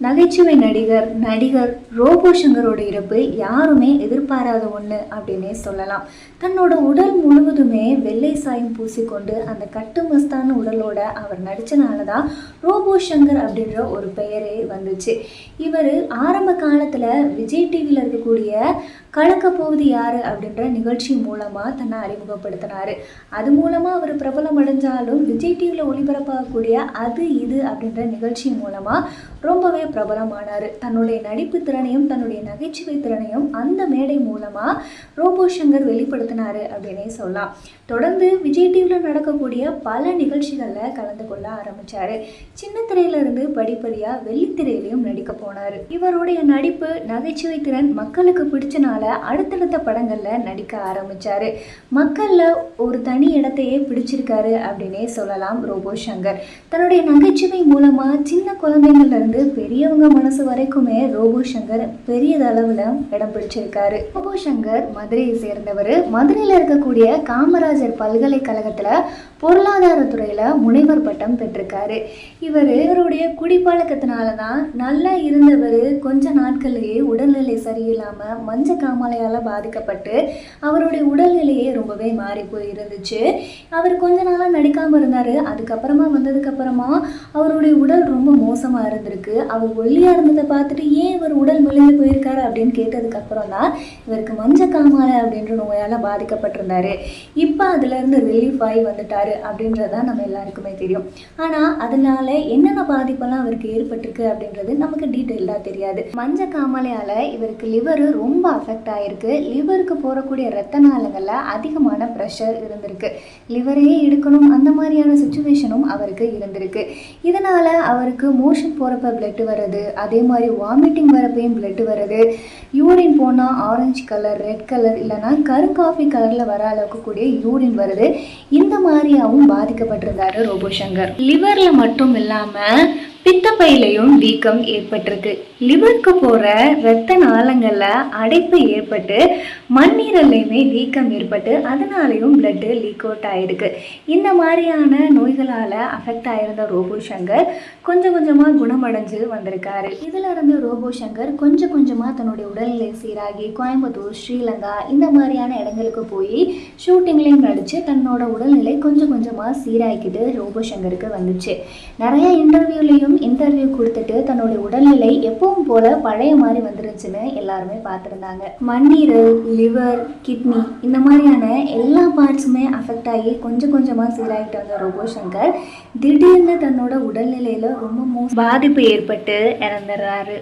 நகைச்சுவை நடிகர் ரோபோ சங்கரோட இறப்பு யாருமே எதிர்பாராத ஒன்று அப்படின்னே சொல்லலாம். தன்னோட உடல் முழுவதுமே வெள்ளை சாயம் பூசிக்கொண்டு அந்த கட்டுமஸ்தான உடலோட அவர் நடித்தனால தான் ரோபோ சங்கர் அப்படின்ற ஒரு பெயரே வந்துச்சு. இவர் ஆரம்ப காலத்தில் விஜய் டிவியில் இருக்கக்கூடிய கலக்கப்போவது யார் அப்படின்ற நிகழ்ச்சி மூலமாக தன்னை அறிமுகப்படுத்தினார். அது மூலமாக அவர் பிரபலம் அடைஞ்சாலும் விஜய் டிவியில் ஒளிபரப்பாகக்கூடிய அது இது அப்படின்ற நிகழ்ச்சி மூலமாக ரொம்பவே பிரபலமானார். தன்னுடைய நடிப்பு திறனையும் தன்னுடைய நகைச்சுவை திறனையும் அந்த மேடை மூலமாக ரோபோ சங்கர் வெளிப்படுத்தினார் அப்படின்னே சொல்லலாம். தொடர்ந்து விஜய் டிவியில் நடக்கக்கூடிய பல நிகழ்ச்சிகளில் கலந்து கொள்ள ஆரம்பித்தார். சின்ன திரையிலிருந்து படிப்படியாக வெள்ளித்திரையிலையும் நடிக்க போனார். இவருடைய நடிப்பு நகைச்சுவை திறன் மக்களுக்கு பிடிச்சனால அடுத்தடுத்த படங்களில் நடிக்க ஆரம்பித்தார். மக்களில் ஒரு தனி இடத்தையே பிடிச்சிருக்காரு அப்படின்னே சொல்லலாம். ரோபோ சங்கர் தன்னுடைய நகைச்சுவை மூலமாக சின்ன குழந்தைங்கள்லேருந்து பெரியவங்க மனசு வரைக்குமே ரோபோ சங்கர் பெரியதளவில் இடம் பிடிச்சிருக்காரு. ரோபோ சங்கர் மதுரையை சேர்ந்தவர். மதுரையில் இருக்கக்கூடிய காமராஜர் பல்கலைக்கழகத்தில் பொருளாதாரத்துறையில் முனைவர் பட்டம் பெற்றிருக்காரு. இவருடைய குடிப்பழக்கத்தினால தான் நல்லா இருந்தவர் கொஞ்ச நாட்கள்லேயே உடல்நிலை சரியில்லாமல் மஞ்ச காமாலையால் பாதிக்கப்பட்டு அவருடைய உடல்நிலையே ரொம்பவே மாறி போயிருந்துச்சு. அவர் கொஞ்ச நாளாக நடிக்காமல் இருந்தார். அதுக்கப்புறமா வந்ததுக்கப்புறமா அவருடைய உடல் ரொம்ப மோசமாக இருந்திருக்கு. அவர் ஒல்லியாக இருந்ததை பார்த்துட்டு ஏன் இவர் உடல் மெலிந்து போயிருக்காரு அப்படின்னு கேட்டதுக்கப்புறம் தான் இவருக்கு மஞ்ச காமாலை அப்படின்ற நோயால் பாதிக்கப்பட்டிருந்தார். இப்போ அதுலேருந்து ரிலீஃப் ஆகி வந்துட்டார் அப்படின்றதான் நம்ம எல்லாருக்குமே தெரியும். ஆனால் அதனால என்னென்ன பாதிப்பெல்லாம் அவருக்கு ஏற்பட்டிருக்கு அப்படின்றது நமக்கு டீட்டெயிலாக தெரியாது. மஞ்ச காமாலையால் இவருக்கு லிவர் ரொம்ப அஃபெக்ட் ஆகிருக்கு. லிவருக்கு போகக்கூடிய ரத்த நாளங்களில் அதிகமான ப்ரெஷர் இருந்திருக்கு. லிவரையே எடுக்கணும் அந்த மாதிரியான சுச்சுவேஷனும் அவருக்கு இருந்திருக்கு. இதனால் அவருக்கு மோஷன் போகிறப்ப பிளட் வருது, அதே மாதிரி வாமிட்டிங் வரப்பையும் பிளட் வருது. யூரின் போனால் ஆரஞ்சு கலர், ரெட் கலர் இல்லைனா கருங்காஃபி கலரில் வர அளவுக்கு கூடிய யூரின் வருது. இந்த மாதிரியாகவும் பாதிக்கப்பட்டிருந்தாரு ரோபோ சங்கர். லிவரில் மட்டும் இல்லாமல் பித்தப்பையிலையும் வீக்கம் ஏற்பட்டிருக்கு. லிவருக்கு போகிற இரத்த நாளங்களில் அடைப்பு ஏற்பட்டு மண்ணீரல்லையுமே வீக்கம் ஏற்பட்டு அதனாலையும் பிளட்டு லீக் அவுட் ஆகிருக்கு. இந்த மாதிரியான நோய்களால் அஃபெக்ட் ஆகிருந்த ரோபோ சங்கர் கொஞ்சம் கொஞ்சமாக குணமடைஞ்சு வந்திருக்காரு. இதில் இருந்து ரோபோ சங்கர் கொஞ்சம் கொஞ்சமாக தன்னுடைய உடல்நிலை சீராகி கோயம்புத்தூர், ஸ்ரீலங்கா இந்த மாதிரியான இடங்களுக்கு போய் ஷூட்டிங்லேயும் நடித்து தன்னோட உடல்நிலை கொஞ்சம் கொஞ்சமாக சீராகிக்கிட்டு ரோபோ சங்கருக்கு வந்துச்சு. நிறைய இன்டர்வியூ கொடுத்துட்டு தன்னுடைய உடல்நிலை எப்பவும் போல பழைய மாதிரி வந்துருச்சுன்னு எல்லாருமே பார்த்துருந்தாங்க. மண்ணீரல், லிவர், கிட்னி இந்த மாதிரியான எல்லா பார்ட்ஸுமே அஃபெக்ட் ஆகி கொஞ்சம் கொஞ்சமாக சீராகிட்டு வந்த ரோபோ சங்கர் திடீர்னு தன்னோட உடல்நிலையில் ரொம்ப பாதிப்பு ஏற்பட்டு இறந்துடுறாரு.